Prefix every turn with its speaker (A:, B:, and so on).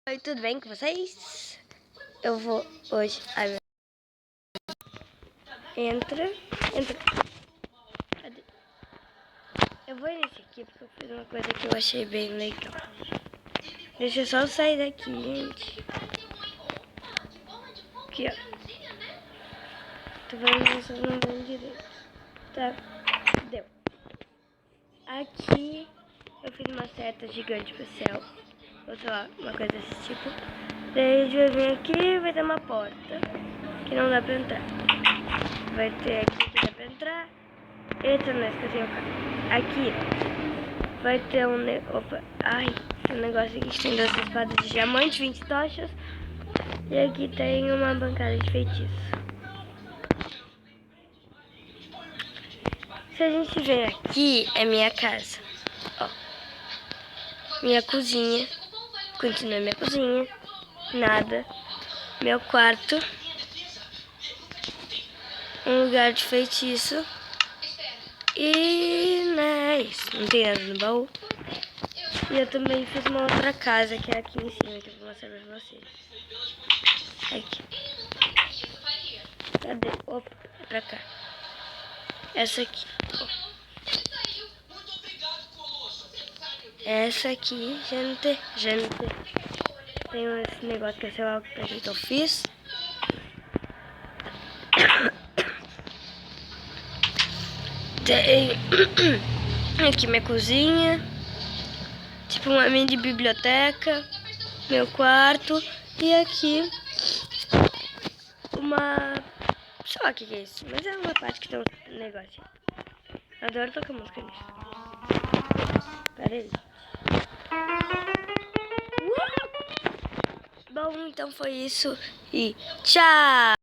A: Oi, tudo bem com vocês? Eu vou hoje... Ai, meu... Entra. Cadê? Eu vou nesse aqui porque eu fiz uma coisa que eu achei bem legal. Deixa eu só sair daqui, gente. Aqui, ó. Tô vendo que vocês não vão direito. Tá, deu. Aqui eu fiz uma seta gigante pro céu. Ou sei lá, uma coisa desse tipo. Daí a gente vai vir aqui e vai ter uma porta que não dá pra entrar. Vai ter aqui que dá pra entrar. Eita, não esqueci o carro. Aqui vai ter um... Opa, ai, esse negócio aqui que tem 2 espadas de diamante, 20 tochas. E aqui tem uma bancada de feitiço. Se a gente ver aqui, é minha casa. Ó, minha cozinha. Continua minha cozinha. Nada. Meu quarto. Um lugar de feitiço. E né, é isso. Não tem nada no baú. E eu também fiz uma outra casa que é aqui em cima, que eu vou mostrar pra vocês. Aqui. Cadê? Opa, é pra cá. Essa aqui. Ó. Essa aqui, gente. Tem esse negócio que é sei lá o que eu fiz. Tem aqui minha cozinha. Tipo uma mini biblioteca. Meu quarto. E aqui uma... sei lá o que é isso. Mas é uma parte que tem um negócio. Adoro tocar música nisso. Pera aí. Bom, então foi isso. E tchau!